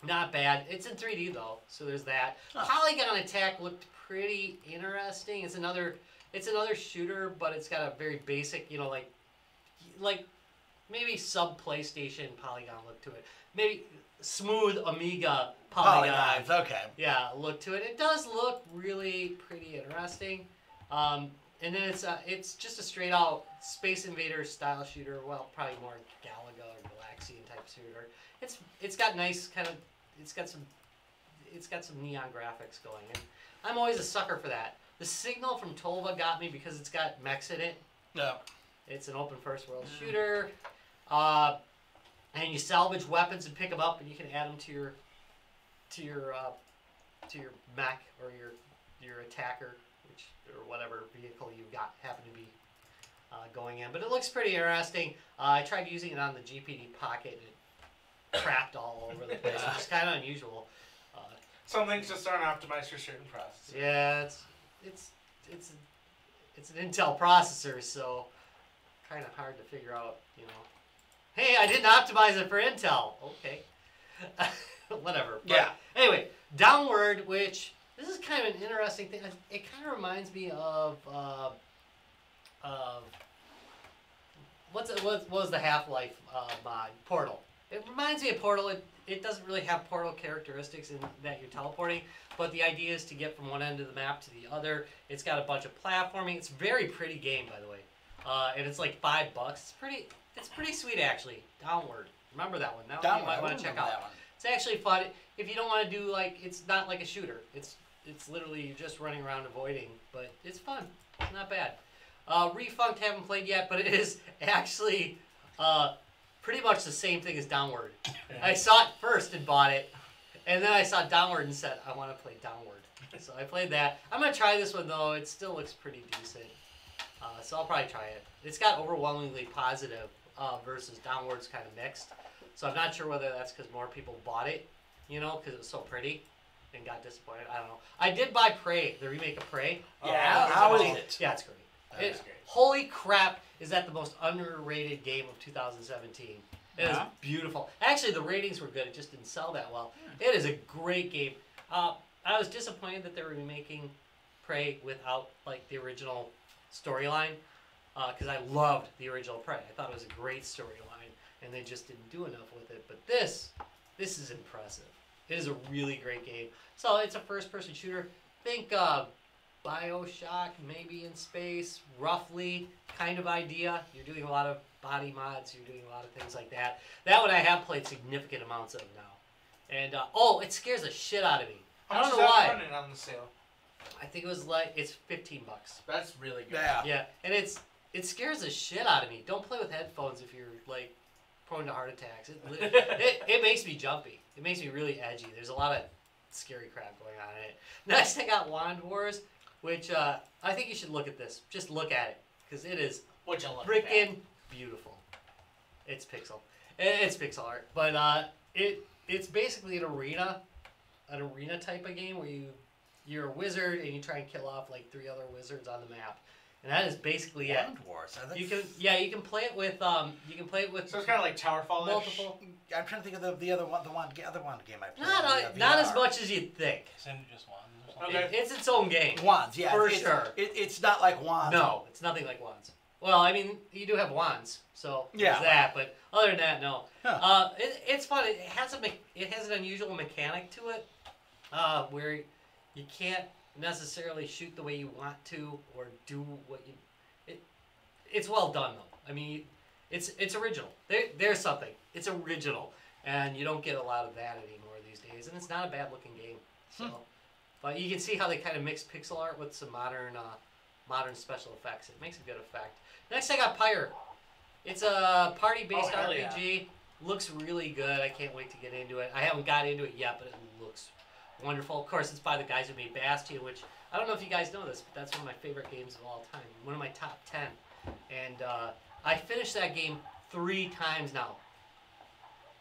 not bad. It's in 3D, though, so there's that. Huh. Polygon Attack looked pretty interesting. It's another shooter, but it's got a very basic, like maybe sub-PlayStation Polygon look to it. Maybe smooth Amiga Polygon. Polygons, okay. Yeah, look to it. It does look really pretty interesting. And then it's just a straight out Space Invaders style shooter. Well, probably more Galaga or Galaxian type shooter. It's got nice kind of it's got some neon graphics going. And I'm always a sucker for that. The Signal from Tolva got me because it's got mechs in it. Yeah. It's an open first world shooter. And you salvage weapons and pick them up, and you can add them to your mech or your attacker, or whatever vehicle you happen to be going in. But it looks pretty interesting. I tried using it on the GPD Pocket, and it crapped all over the place, which is kind of unusual. Some things just aren't optimized for certain processes. Yeah, it's an Intel processor, so kind of hard to figure out, Hey, I didn't optimize it for Intel. Okay. Whatever. But Yeah. Anyway, Downward, which this is kind of an interesting thing. It kind of reminds me of what was the Half-Life mod? Portal. It reminds me of Portal. It doesn't really have Portal characteristics in that you're teleporting, but the idea is to get from one end of the map to the other. It's got a bunch of platforming. It's a very pretty game, by the way, and it's like $5. It's pretty sweet, actually. Downward. Remember that one? That one you might want to check out. That one. It's actually fun. If you don't want to do it's not like a shooter. It's literally just running around avoiding, but it's fun. It's not bad. Refunked, haven't played yet, but it is actually pretty much the same thing as Downward. I saw it first and bought it, and then I saw Downward and said, I want to play Downward. So I played that. I'm going to try this one, though. It still looks pretty decent. So I'll probably try it. It's got overwhelmingly positive versus downwards kind of mixed. So I'm not sure whether that's because more people bought it, because it was so pretty and got disappointed. I don't know. I did buy Prey, the remake of Prey. Yeah, how is it? Yeah, it's great. That's great. Holy crap, is that the most underrated game of 2017. It is beautiful. Actually, the ratings were good. It just didn't sell that well. It is a great game. I was disappointed that they were remaking Prey without like the original storyline because I loved the original Prey. I thought it was a great storyline, and they just didn't do enough with it. But this is impressive. It is a really great game. So it's a first-person shooter. Think BioShock, maybe in space, roughly kind of idea. You're doing a lot of body mods. You're doing a lot of things like that. That one I have played significant amounts of now. And, it scares the shit out of me. I don't know why. Running on the sale? I think it was it's $15. That's really good. Yeah. Yeah, and it scares the shit out of me. Don't play with headphones if you're, like, prone to heart attacks. It makes me jumpy. It makes me really edgy. There's a lot of scary crap going on in it. Next, I got Wand Wars, which I think you should look at this. Just look at it, because it is What'd you look freaking beautiful. It's pixel art, but it's basically an arena type of game where you're a wizard and you try and kill off like 3 other wizards on the map, and that is basically it. Wand Wars. You can play it with So it's kind of like Towerfall. multiple. I'm trying to think of the other one game I played. Not as much as you'd think. Isn't it just wands or something? Okay. It's its own game. Wands, yeah, For it's, sure. It's not like wands. No, it's nothing like wands. Well, I mean, you do have wands, so Yeah. there's that. But other than that, no. Huh. It's fun. It has an unusual mechanic to it, where you can't necessarily shoot the way you want to or do what you. It's well done though. I mean, it's original. There's something. It's original, and you don't get a lot of that anymore these days. And it's not a bad looking game. So, but you can see how they kind of mix pixel art with some modern special effects. It makes a good effect. Next, I got Pyre. It's a party-based hell RPG. Looks really good. I can't wait to get into it. I haven't got into it yet, but it looks wonderful. Of course, it's by the guys who made Bastion, which I don't know if you guys know this, but that's one of my favorite games of all time. One of my top 10. And I finished that game 3 times now.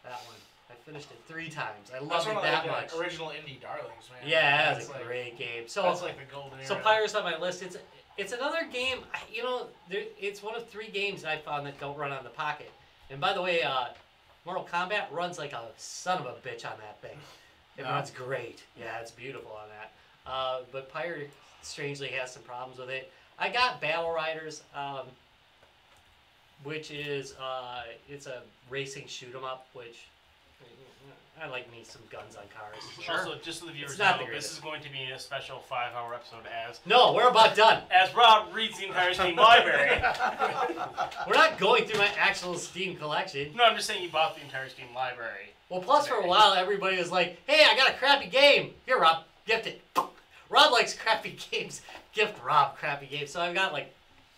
That one. I finished it 3 times. I love it that much. Original indie darlings, man. Yeah, that's a great game. So That's like the golden era. so Pyre's on my list. It's another game. It's one of 3 games that I found that don't run on the Pocket. And by the way, Mortal Kombat runs like a son of a bitch on that thing. It runs great. Yeah, it's beautiful on that. But Pyre strangely has some problems with it. I got Battle Riders, which is it's a racing shoot 'em up, which I like me some guns on cars. Also, just so the viewers It's not know, the this greatest. is going to be a special 5-hour episode No, we're about done. as Rob reads the entire Steam library. We're not going through my actual Steam collection. No, I'm just saying you bought the entire Steam library. Well, plus for a while, everybody was like, hey, I got a crappy game. Here, Rob, gift it. Rob likes crappy games. Gift Rob crappy games. So I've got like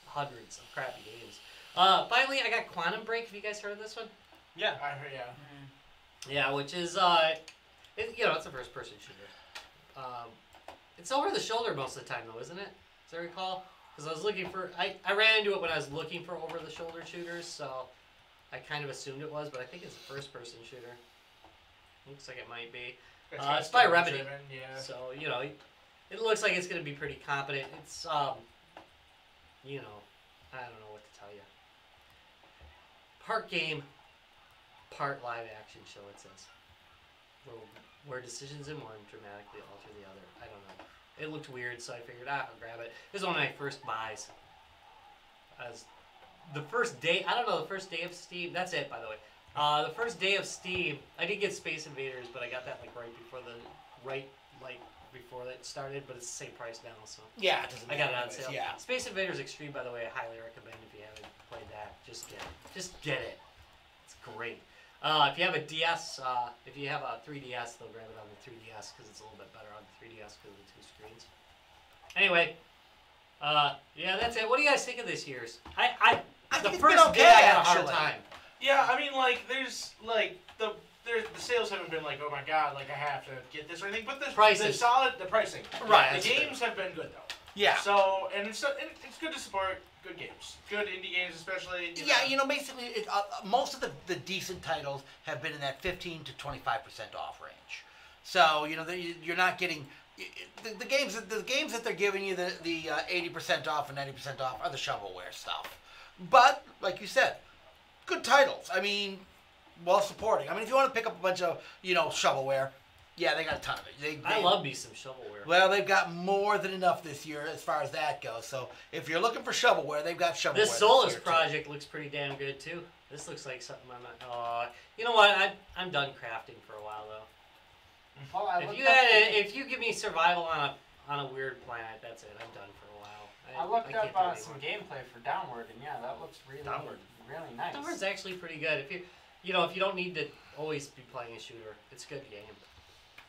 hundreds of crappy games. Finally, I got Quantum Break. Have you guys heard of this one? Yeah. I heard, yeah. Yeah, which is, it's a first-person shooter. It's over the shoulder most of the time, though, isn't it? As I recall? Because I was looking for, I ran into it when I was looking for over-the-shoulder shooters, so I kind of assumed it was, but I think it's a first-person shooter. Looks like it might be. It's by Remedy. Yeah. So, it looks like it's going to be pretty competent. It's, I don't know what to tell you. Part game, part live action show, it says. Where decisions in one dramatically alter the other. I don't know. It looked weird, so I figured, I'll grab it. This is one of my first buys. As the first day, I don't know, the first day of Steam, that's it, by the way. The first day of Steam, I did get Space Invaders, but I got that before that started, but it's the same price now, so. Yeah, it doesn't I got it matter on anyways, sale. Yeah. Space Invaders Extreme, by the way, I highly recommend if you haven't played that. Just get it. Just get it. It's great. If you have a DS, if you have a 3DS, they'll grab it on the 3DS because it's a little bit better on the 3DS because of the 2 screens. Anyway, yeah, that's it. What do you guys think of this year's? I The think it's first been okay, day I had a hard actually. time. Yeah, I mean, like, there's, like, the sales haven't been like, oh my god, like, I have to get this or anything, but the Prices. the pricing. Right, The that's games have been good, though. Yeah. So, and it's good to support good games. Good indie games, especially. You know, basically, most of the decent titles have been in that 15 to 25% off range. So, you know, you're not getting the games that they're giving you the 80% off and 90% off are the shovelware stuff. But like you said, good titles. I mean, well supporting. I mean, if you want to pick up a bunch of shovelware, yeah, they got a ton of it. I love me some shovelware. Well, they've got more than enough this year as far as that goes. So if you're looking for shovelware, they've got shovelware. This Solus project looks pretty damn good too. This looks like something I'm not. You know what? I'm done crafting for a while though. Well, If you give me survival on a weird planet, that's it. I'm done for a while. I looked can't up do some anymore. gameplay for Downward, and yeah, that looks really nice. Downward's actually pretty good. If you don't need to always be playing a shooter, it's a good game.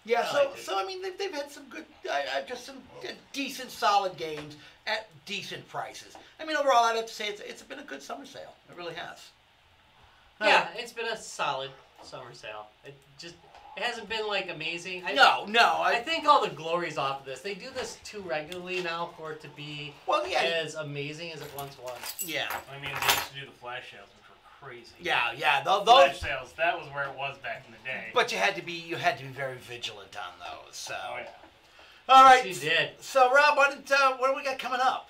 Yeah, I liked it. so I mean, they've had some good, just some decent, solid games at decent prices. I mean, overall, I'd have to say it's been a good summer sale. It really has. Yeah, it's been a solid summer sale. It hasn't been like amazing. No. I think all the glory's off of this. They do this too regularly now for it to be as amazing as it once was. Yeah. I mean, they used to do the flash sales, which were crazy. Yeah. Those Flash sales, that was where it was back in the day. But you had to be very vigilant on those. So. Oh yeah. All right. Yes, you did. So Rob, what do we got coming up?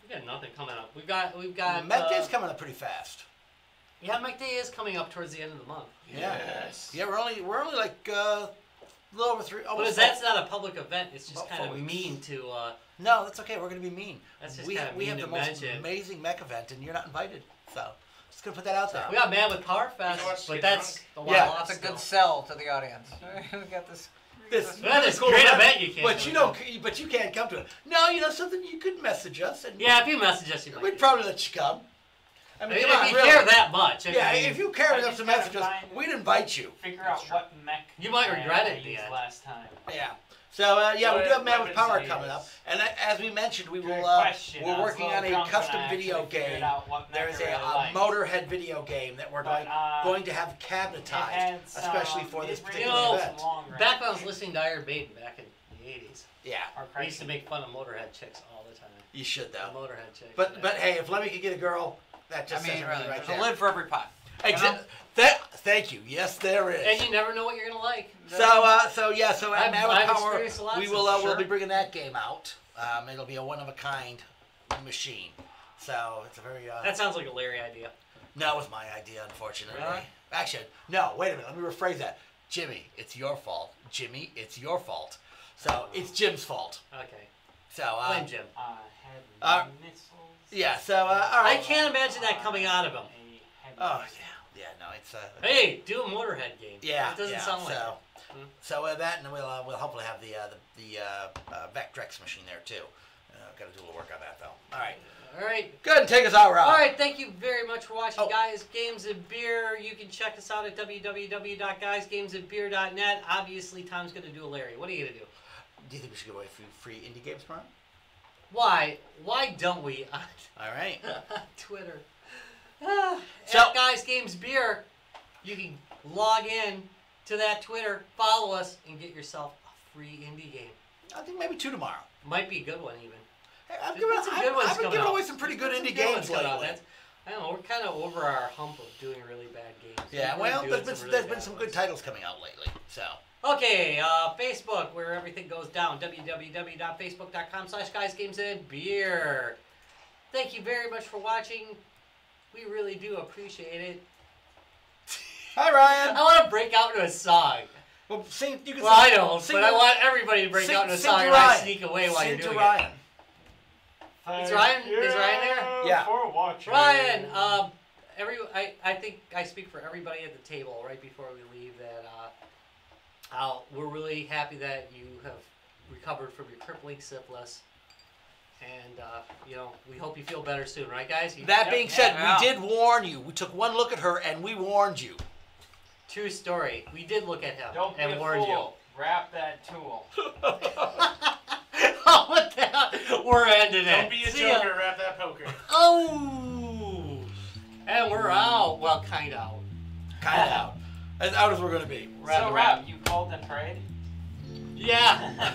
We got nothing coming up. We've got. Mech Day's coming up pretty fast. Yeah, Mech Day is coming up towards the end of the month. Yes. Yeah, we're only like a little over 3. But that's not a public event. It's just About kind 4 of weeks. mean to. No, that's okay. We're gonna be mean. That's just we kinda mean have to the most mention. amazing mech event, and you're not invited. So just gonna put that out there. We got Mad with Power Fest, You know what's but get that's a while Yeah. off That's a still. good sell to the audience. We got this. This Well, this cool great event you can't but go but you can't come to it. No, something you could message us, and Yeah, if you message us, you might. we'd probably let you come. I mean, If come on, you really. care that much. I Yeah, mean, if you care I enough just to gotta message us, find- we'd invite you. Figure out what mech You might regret I it, used Dan. last time. Yeah. So yeah, we do have Man with Power weapons coming is- up, and as we mentioned, we Good will. question. I We're was working little on a drunk when custom I video actually figured game. out what mech There's I a really liked. Motorhead video game that we're But, going to have It cabinetized, had some especially for this mid-range particular You know, event. long range. Back when I was listening to Iron Maiden back in the 80s, Yeah, Or I used to Christ. make fun of Motorhead chicks all the time. you should The though. Motorhead chicks. But yeah. but hey, if Lemmy could get a girl, that I just mean, says everything right there's there. a lid for every pot. Thank you. Yes, there is. And you never know what you're gonna like. So at Man with I've Power, experienced lots we of will them, we'll sure. be bringing that game out. It'll be a one of a kind machine. So it's a very That sounds like a Larry idea. no, it was my idea, unfortunately. Really? Actually, no. Wait a minute. Let me rephrase that. Jimmy, it's your fault. Jimmy, it's your fault. So it's Jim's fault. Okay. So Blame Jim. Heavy missiles. yeah. So all I right. can't imagine that coming out of him. Oh yeah. No, it's Hey, do a Motorhead game. Yeah, It doesn't yeah, sound like so, it. So that, and we'll hopefully have the Vectrex machine there too. Got to do a little work on that though. All right, All right. go ahead and take us out, Rob. All right, thank you very much for watching, Oh. guys. Games and Beer. You can check us out at www.guysgamesandbeer.net. Obviously, Tom's going to do a Larry. What are you going to do? Do you think we should give away free indie games tomorrow? Why? Why don't we on All right. Twitter? So- At Guys Games Beer, you can log in to that Twitter, follow us, and get yourself a free indie game. I think maybe 2 tomorrow. Might be a good one even. Hey, I've There's been some good ones I've been coming giving out. away some pretty good There's indie some good games ones coming out. lately. That's- I don't know. We're kind of over our hump of doing really bad games. Yeah, We're well, doing there's been some there's really been bad some ones. good titles coming out lately. So Okay, Facebook, where everything goes down. www.facebook.com/guysgamesandbeer. Thank you very much for watching. We really do appreciate it. hi, Ryan. I want to break out into a song. Well, sing. You can Well, I sing, don't, sing but I want everybody to break sing- out into a sing song to and I Ryan. sneak away while sing you're to doing Ryan. Is Ryan there? Yeah. For watching. it. Ryan, I think I speak for everybody at the table right before we leave that we're really happy that you have recovered from your crippling syphilis. And, we hope you feel better soon, right, guys? That being said, Yeah. we did warn you. We took one look at her and we warned you. True story. We did look at him Don't be and a warned fool. Wrap that tool. you. Oh, what the hell? We're ending it. Don't be a See ya. joker, wrap that poker. Oh! And we're out. Well, kind of out. Kind of out. As out as we're going to be. We're at So, the Rob, you called and prayed? Yeah.